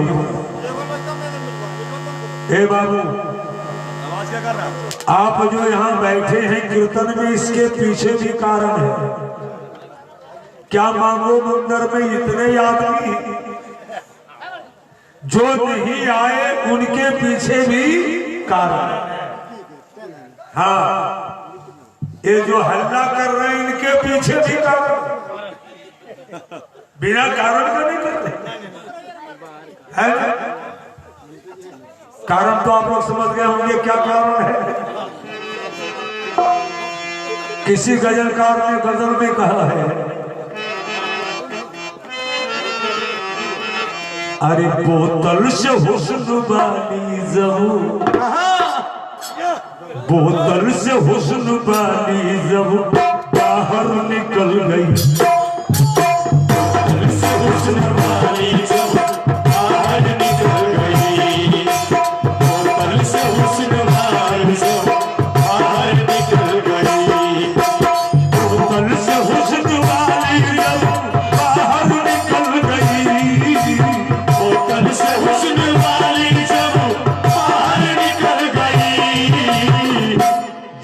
होता। हे बाबू, आप जो यहाँ बैठे हैं कीर्तन में, इसके पीछे भी कारण है। क्या मांगो मंदिर में इतने आदमी जो नहीं आए, उनके पीछे भी कारण है। हाँ, ये जो हल्ला कर रहे हैं, इनके पीछे भी कारण, बिना कारण का नहीं करते हैं। कारण तो आप लोग समझ गए होंगे क्या कारण है। किसी गजलकार ने गजल में कहा है, अरे बोतल से हुस्न वाली ज़हू, बोतल से हुस्न वाली ज़हू बाहर निकल गई, बोतल से हुस्न वाली ज़हू बाहर निकल गई, बोतल से हुस्न वाली ज़हू बाहर निकल गई, बोतल से हुस्न वाली ज़हू बाहर निकल गई, बोतल से हुस्न वाली ज़हू बाहर निकल गई।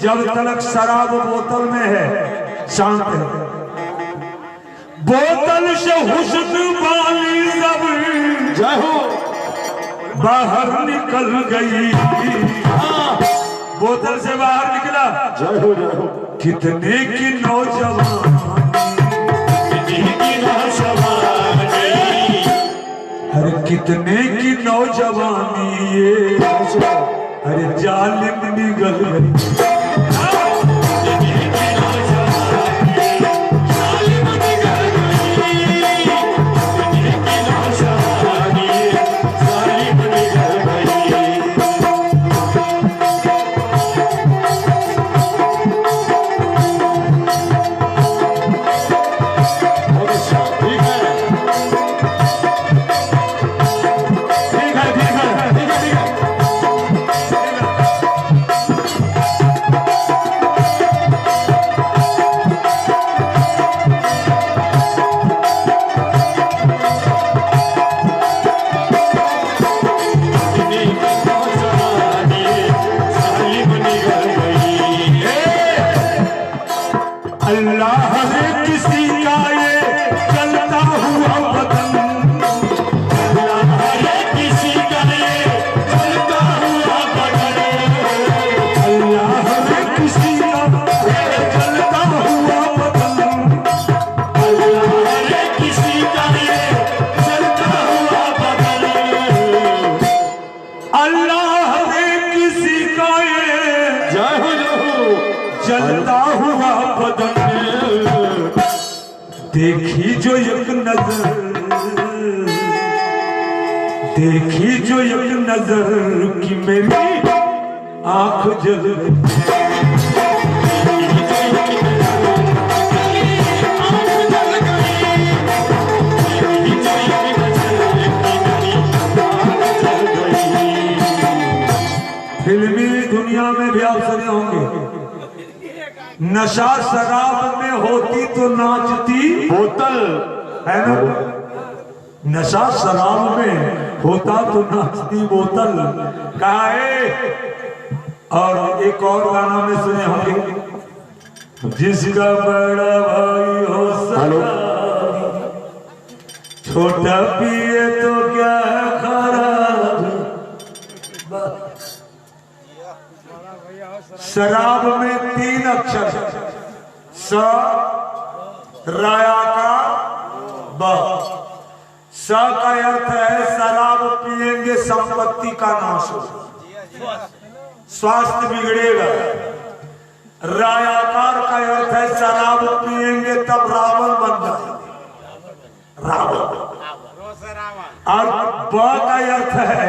जब तक शराब बोतल में है, शांत है। बोतल से हुस्न वाली ज़हू बाहर निकल गई, बोतल से बाहर निकला। जय हो जय हो। कितने की नौजवान, अरे कितने की नौजवानी ये, अरे जालिम निकल गई। चलता हुआ बदन, देखी जो एक नजर, देखी जो एक नजर की मेरी आंख जल गई। फिल्मी दुनिया में भी आप सुने होंगे, नशा शराब में होती तो नाचती बोतल, है ना। नशा शराब में होता तो नाचती बोतल, कहा है। और एक और गाना में सुने होंगे, जिसका बड़ा भाई हो सका, छोटा पिए तो क्या खराब। शराब में 3 अक्षर, स राया का ब। स का अर्थ है शराब पिएंगे संपत्ति का नाश हो, स्वास्थ्य बिगड़ेगा। रायाकार का अर्थ है शराब पिएंगे तब रावण बन जाएंगे, रावण। और ब का अर्थ है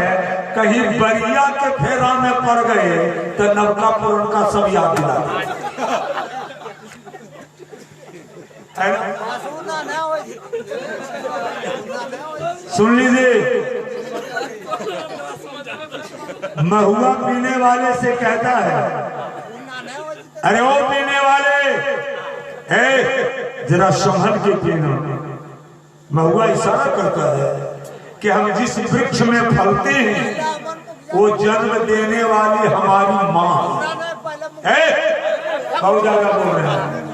कहीं बरिया के फेरा में पड़ गए तो नवका पुराण का सब याद दिला, है ना। सुन लीजिए, महुआ पीने वाले से कहता है, अरे ओ पीने वाले, जरा संभल के पीना। महुआ इशारा करता है, कि हम जिस वृक्ष में फलते हैं वो जन्म देने वाली हमारी माँ है। बहुत ज्यादा बोल रहे हैं।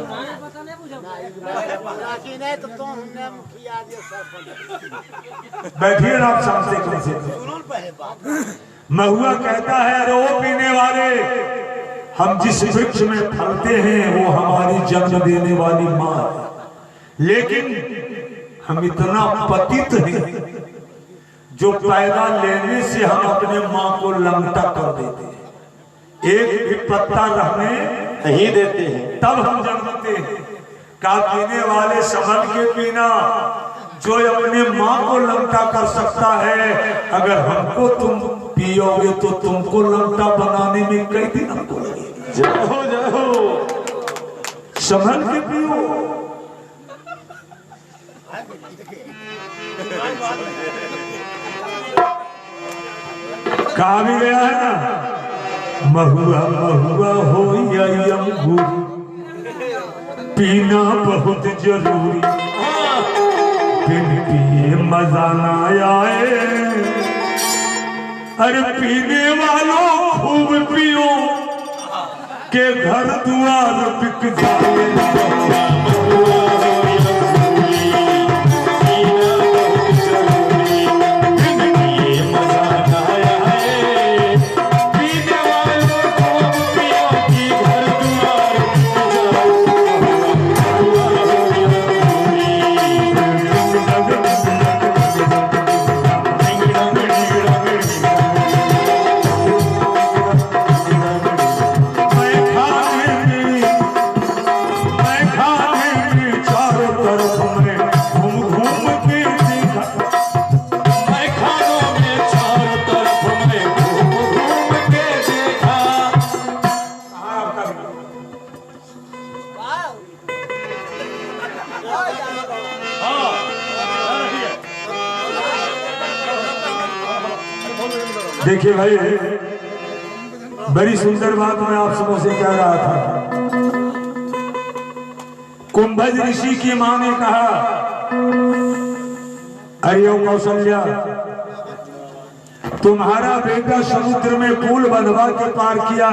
बैठिए ना आप शाम से। महुआ कहता है अरे ओ पीने वाले, हम जिस वृक्ष में फलते हैं वो हमारी जन्म देने वाली माँ है। लेकिन हम इतना पतित हैं जो पैदा लेने से हम अपने माँ को लंगटा कर देते हैं, एक भी पत्ता रहने नहीं देते हैं, तब हम जन्मते हैं। का पीने वाले संभल के पीना, जो अपने माँ को लंगटा कर सकता है, अगर हमको तुम पियोगे तो तुमको लंगटा बनाने में कई दिन हमको लगेगा। जाओ जाओ संभल के पियो। कहा भी गया है ना, महुआ महुआ हो या अंगूर पीना बहुत जरूरी, बिन पिए मजा ना आए। अरे पीने वालों खूब पियो के घर द्वार बिक जाए। देखिए भाई, बड़ी सुंदर बात मैं आप सबों से कह रहा था। कुंभज ऋषि की मां ने कहा, अरे ओ कौशल्या, तुम्हारा बेटा समुद्र में पुल बंधवा के पार किया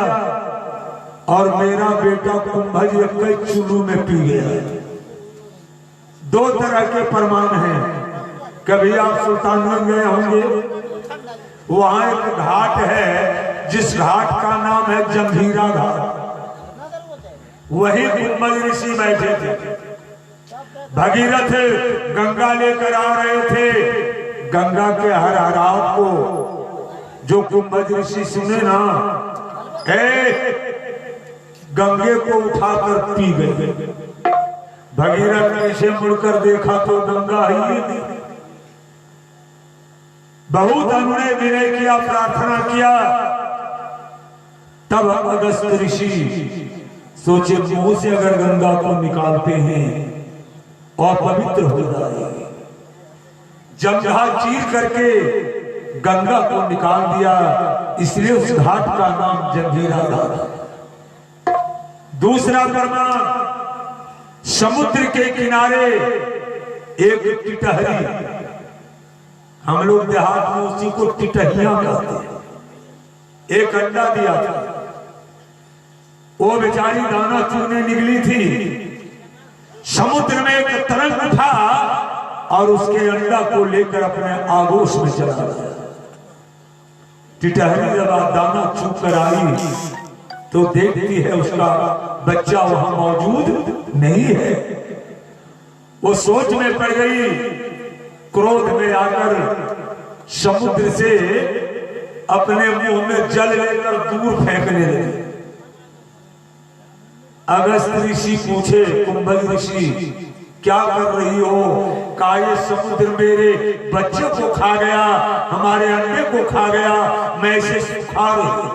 और मेरा बेटा कुंभज एक चुल्लू में पी गया। दो तरह के प्रमाण हैं। कभी आप सुल्तानगंज गए होंगे, वहां एक घाट है जिस घाट का नाम है जंभीरा घाट। वही कुंभज ऋषि बैठे थे। भगीरथ गंगा लेकर आ रहे थे। गंगा के हरहराव को जो कुंभज ऋषि सुने ना, गंगे को उठाकर पी गए। भगीरथ ने इसे मुड़कर देखा तो गंगा ही नहीं। बहुत अनुनय विनय किया, प्रार्थना किया। तब अगस्त ऋषि सोचे मुंह से अगर गंगा को निकालते हैं और पवित्र हो जाएगी। जंघा चीर करके गंगा को निकाल दिया, इसलिए उस घाट का नाम जंभीरा घाट। दूसरा प्रमाण, समुद्र के किनारे एक टिटहरी, हम लोग देहात में उसी को टिटहिया कहते हैं, एक अंडा दिया था। वो बेचारी दाना चुगने निकली थी। समुद्र में एक तरंग उठा और उसके अंडा को लेकर अपने आगोश में चला गया। टिटहरी जब दाना चुग कर आई तो देखती है उसका बच्चा वहां मौजूद नहीं है। वो सोच में पड़ गई, क्रोध में आकर समुद्र से अपने मुंह में जल लेकर दूर फेंकने लगे। अगस्त ऋषि पूछे, कुंभज ऋषि क्या कर रही हो? कहा ये समुद्र मेरे बच्चे को खा गया, हमारे अंडे को खा गया, मैं इसे सुखा रही हूं।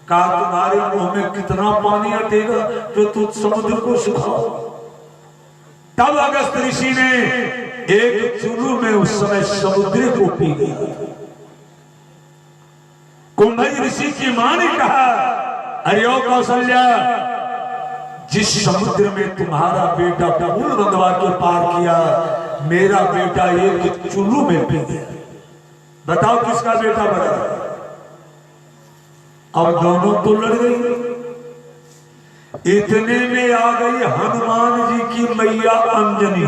कहा तुम्हारे मुंह में कितना पानी अटेगा जो तुम समुद्र को सुखाओ? तब अगस्त ऋषि ने एक चुल्लू में उस समय समुद्र को पी गया। कुंभज ऋषि की मां ने कहा, अरे ओ कौशल्या, जिस समुद्र में तुम्हारा बेटा पुल बंधवा के पार किया, मेरा बेटा एक चुल्लू में पी गया। बताओ किसका बेटा बड़ा है? अब दोनों तो लड़ गई। इतने में आ गई हनुमान जी की मैया अंजनी।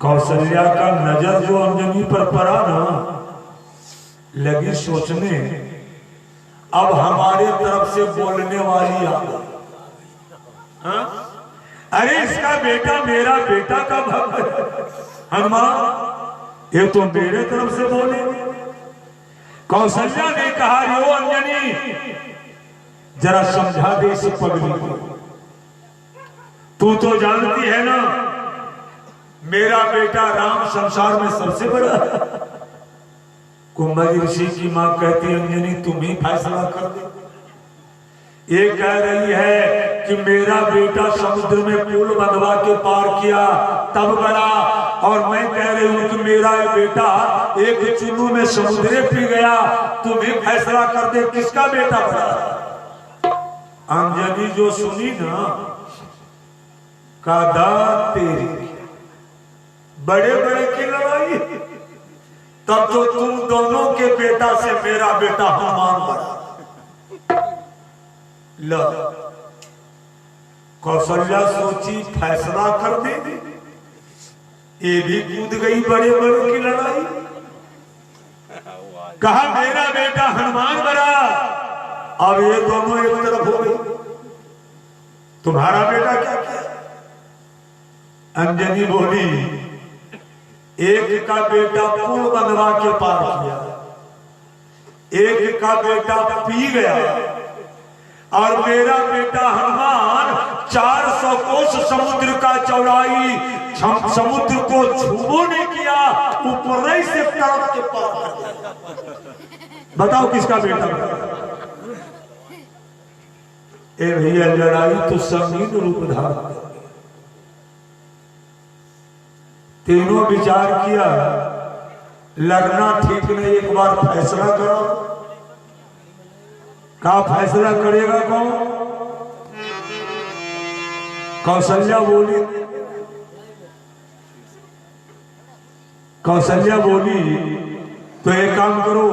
कौशल्या का नजर जो अंजनी पर पड़ा ना, लगी सोचने अब हमारे तरफ से बोलने वाली आ गई। हाँ? अरे इसका बेटा मेरा बेटा का भक्त है। हनुमान ये तो मेरे तरफ से बोले। कौशल्या ने कहा यो अंजनी जरा समझा दे इस पगली को। तू तो जानती है ना मेरा बेटा राम संसार में सबसे बड़ा है। कुंभज ऋषि की मां कहती अंजनी तुम ही फैसला कर दे। ये कह रही है कि मेरा बेटा समुद्र में पुल बंधवा के पार किया तब बड़ा, और मैं कह रही हूं कि मेरा बेटा एक चुल्लू में समुद्र पी गया। तुम ही फैसला कर दे किसका बेटा बड़ा। अंजनी जो सुनी ना, कादा तेरी बड़े बड़े की लड़ाई, तब तो तुम दोनों के बेटा से मेरा बेटा हनुमान बड़ा। लो कौशल्या सोची फैसला कर दे, ये भी कूद गई बड़े बड़े की लड़ाई। कहा मेरा बेटा हनुमान बड़ा। अब ये दोनों एक तरफ हो गई। तुम्हारा बेटा क्या किया? अंजनी बोली एक का बेटा पुल बंधवा के पार किया, एक का बेटा पी गया, और मेरा बेटा हनुमान 400 कोस समुद्र का चौड़ाई समुद्र को छूबो नहीं किया, ऊपर से तरफ के पार कर गया। बताओ किसका बेटा? ए भैया लड़ाई तो संगीन रूप धारण कर। तीनों विचार किया लड़ना ठीक नहीं, एक बार फैसला करो। का फैसला करेगा कौन? कौशल्या बोली। कौशल्या बोली तो एक काम करो,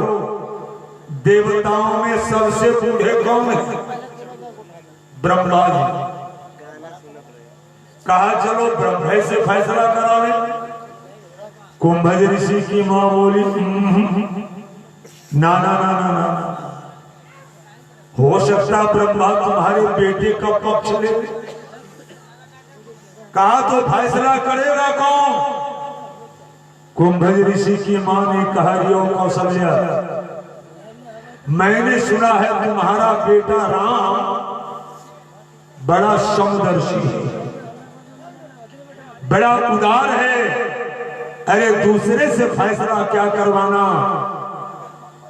देवताओं में सबसे बूढ़े कौन है? ब्रह्मा जी। कहा चलो ब्रह्मा से फैसला करावे। कुंभज ऋषि की मां बोली ना ना ना ना ना, हो सकता ब्रह्मा तुम्हारे बेटे का पक्ष ले। कहा तो फैसला करेगा कौन? कुंभज ऋषि की मां ने कहा यो कौशल्या, मैंने सुना है तुम्हारा बेटा राम बड़ा समदर्शी है, बड़ा उदार है। अरे दूसरे से फैसला क्या करवाना,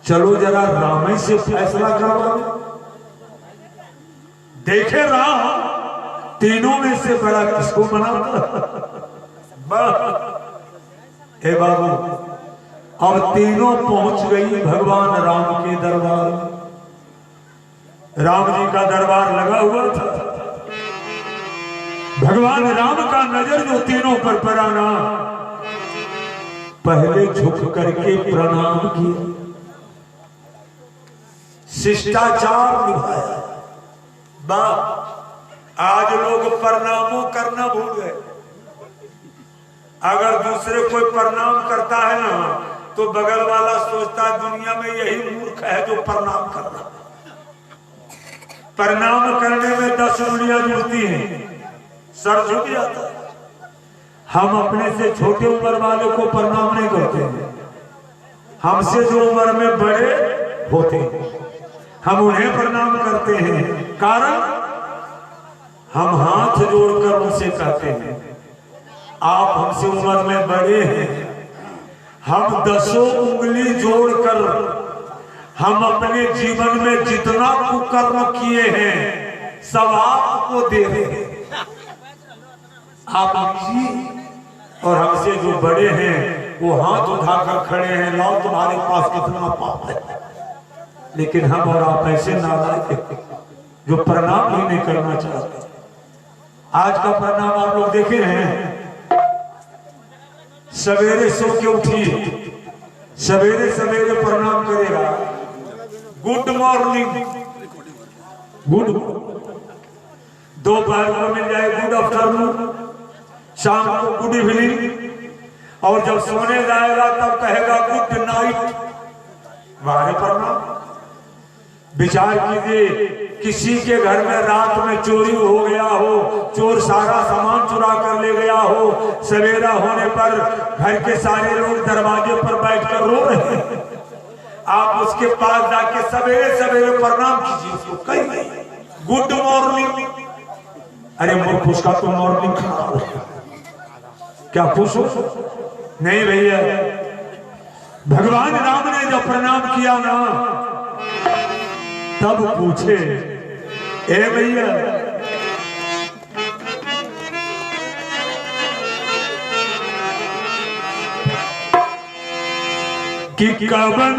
चलो जरा राम ही से फैसला करवाओ। देखे राम तीनों में से बड़ा किसको बनाता। हे बाबू अब तीनों पहुंच गई भगवान राम के दरबार। राम जी का दरबार लगा हुआ था। भगवान राम का नजर जो तीनों पर पड़ा ना, पहले झुक करके प्रणाम किया, शिष्टाचार निभाया। आज लोग प्रणामों करना भूल गए। अगर दूसरे कोई प्रणाम करता है ना, तो बगल वाला सोचता है दुनिया में यही मूर्ख है जो प्रणाम कर रहा। प्रणाम करने में 10 उंगलियां जुड़ती हैं, सर झुक जाता है। हम अपने से छोटे उम्र वाले को प्रणाम नहीं करते हैं, हमसे जो उम्र में बड़े होते हैं हम उन्हें प्रणाम करते हैं। कारण हम हाथ जोड़कर उनसे कहते हैं आप हमसे उम्र में बड़े हैं, हम 10 उंगली जोड़कर हम अपने जीवन में जितना कुकर्म किए हैं सब आपको दे रहे हैं। आप लीजिए। और हमसे जो बड़े हैं वो हाथ उठाकर खड़े हैं, लाओ तुम्हारे पास कितना पाप है। लेकिन हम और आप ऐसे नालायक जो प्रणाम ही नहीं करना चाहते। आज का प्रणाम आप लोग देखे हैं, सवेरे सो के उठी, सवेरे सवेरे प्रणाम करेगा, गुड मॉर्निंग, गुड, दोपहर को मिल जाए गुड आफ्टरनून, शाम को गुड इवनिंग, और जब सोने जाएगा तब कहेगा गुड नाइट। वारे प्रणाम। विचार कीजिए, किसी के घर में रात में चोरी हो गया हो, चोर सारा सामान चुरा कर ले गया हो, सवेरा होने पर घर के सारे लोग दरवाजे पर बैठकर रो रहे हैं, आप उसके पास जाके सवेरे सवेरे प्रणाम कीजिए, उसको कहिए गुड मॉर्निंग। अरे मूर्ख, उसका तो मॉर्निंग खराब है, क्या खुश हो? नहीं भैया, भगवान राम ने जब प्रणाम किया ना, तब पूछे, ए भैया कि कवन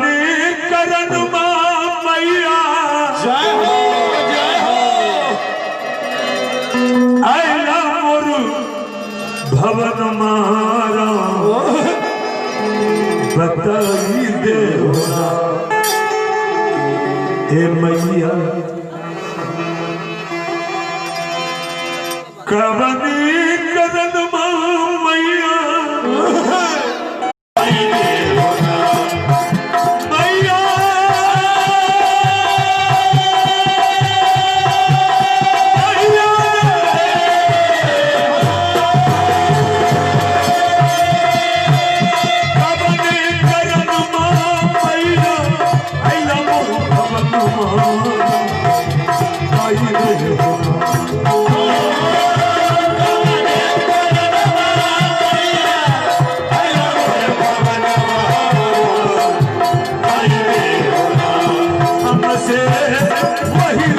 करन मैया, जय हो जय हो, आयला मोर भवन मारा, बताई दे ए मैया, कवन करन मैया, वही